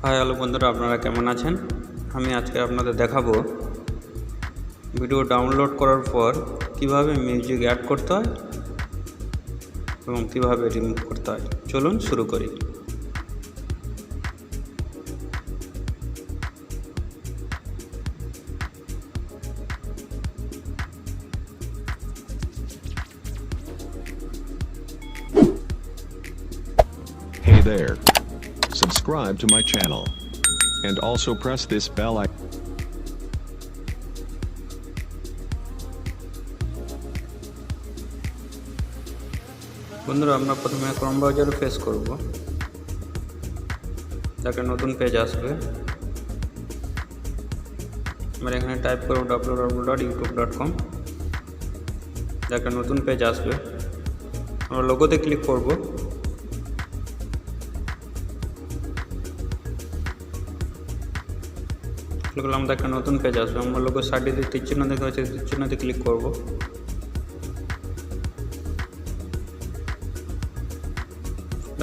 Hi hello বন্ধুরা, আপনারা কেমন আছেন? আমি আজকে আপনাদের দেখাবো ভিডিও ডাউনলোড করার পর কিভাবে মিউজিক অ্যাড করতে হয় এবং কিভাবে রিমুভ করতে হয়। চলুন শুরু করি। Hey there. Subscribe to my channel. And also press this bell icon. বন্ধুরা, আমরা প্রথমে ক্রোম ব্রাউজারে ফেস করব। একটা নতুন পেজ আসবে। আমরা এখানে টাইপ করব www.youtube.com। একটা নতুন পেজ আসবে। আমরা লোগোতে ক্লিক করব। ক্লিক করলে আমাদের একটা নতুন পেজ আসবে। আমরা লোগোর সাইডে যে তীর চিহ্ন দেখা যাচ্ছে, তীর চিহ্নতে ক্লিক করব।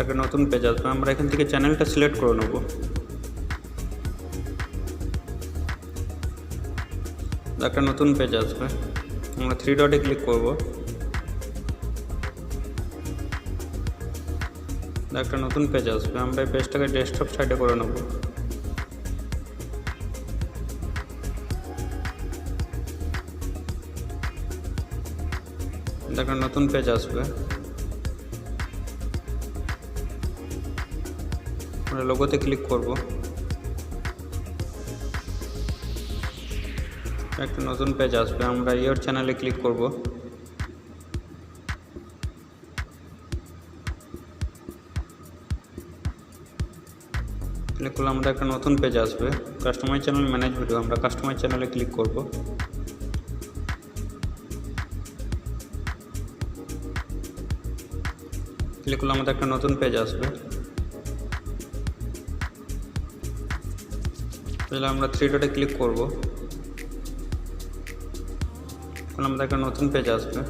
একটা নতুন পেজ আসবে। আমরা এখান থেকে চ্যানেলটা সিলেক্ট করে নেব। একটা নতুন পেজ আসবে। আমরা থ্রি ডটে ক্লিক করব। একটা নতুন পেজ আসবে। আমরা এই পেজটাকে ডেস্কটপ সাইডে করে নেব। একটা নতুন পেজ আসবে। আমরা লোগোতে ক্লিক করব। একটা নতুন পেজ আসবে। আমরা ইয়োর চ্যানেলে ক্লিক করব। ক্লিক করলে আমাদের একটা নতুন পেজ আসবে। Customise channel manage video. আমরা কাস্টমাইজ চ্যানেলে ক্লিক করব। ক্লিক করলে আমাদের একটা নতুন পেজ আসবে। তাহলে আমরা থ্রি ডটে ক্লিক করব। তাহলে আমাদের একটা নতুন পেজ আসবে।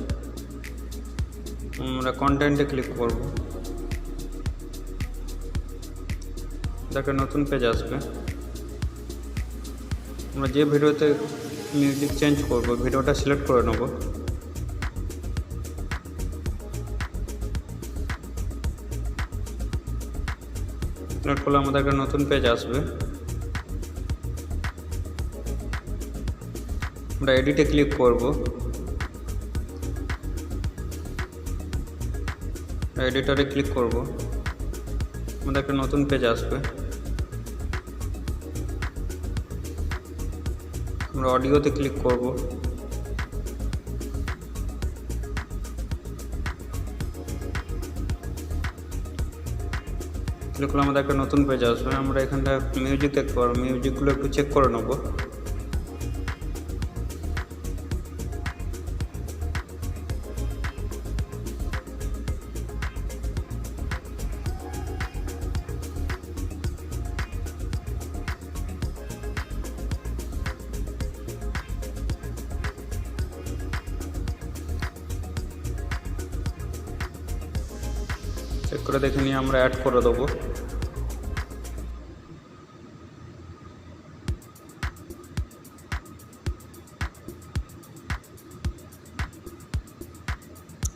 আমরা কন্টেন্টে ক্লিক করব। একটা নতুন পেজ আসবে। আমরা যে ভিডিওতে মিউজিক চেঞ্জ করব, ভিডিওটা সিলেক্ট করে নেব। সিলেক্ট করলে আমাদের একটা নতুন পেজ আসবে। আমরা এডিটে ক্লিক করব। এডিটরে ক্লিক করব। আমাদের একটা নতুন পেজ আসবে। আমরা অডিওতে ক্লিক করব। ক্লিক করলে আমাদের একটা নতুন পেজ আসবে। আমরা এখানটা মিউজিক দেখতে পারবো। মিউজিকগুলো একটু চেক করে নেব। চেক করে দেখে নিয়ে আমরা অ্যাড করে দেবো।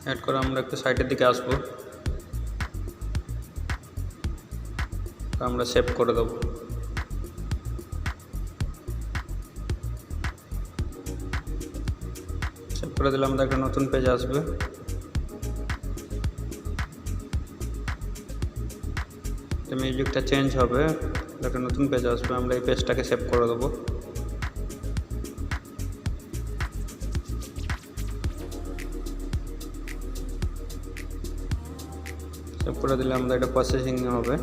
অ্যাড করে আমরা একটু সাইডের দিকে আসবো। আমরা সেভ করে দেবো। সেভ করে দিলে আমাদের একটা নতুন পেজ আসবে। মিউজিকটা চেঞ্জ হবে। একটা নতুন পেজ আসবে। আমরা এই পেজটাকে সেভ করে দেবো। সেভ করে দিলে আমাদের এটা প্রসেসিং হবে।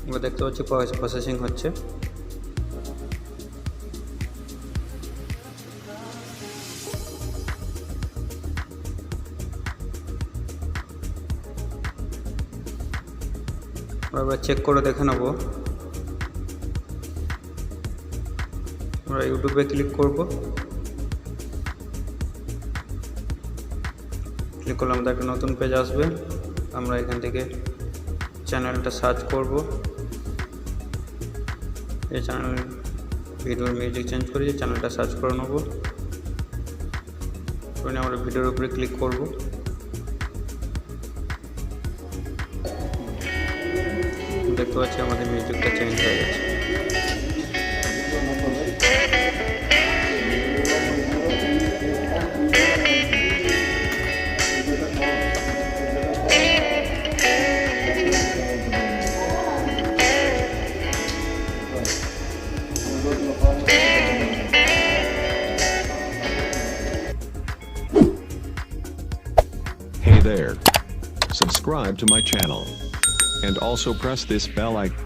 আমরা দেখতে পাচ্ছি প্রসেসিং হচ্ছে। এবার চেক করে দেখে নেব। আমরা ইউটিউবে ক্লিক করব। ক্লিক করলে আমাদের একটা নতুন পেজ আসবে। আমরা এখান থেকে চ্যানেলটা সার্চ করব। এই চ্যানেল ভিডিওর মিউজিক চেঞ্জ করে চ্যানেলটা সার্চ করে নেব। আমরা ভিডিওর উপরে ক্লিক করব। দেখতে পাচ্ছি আমাদের মিউজিকটা চেঞ্জ হয়ে গেছে। Hey there. Subscribe to my channel. And also press this bell icon.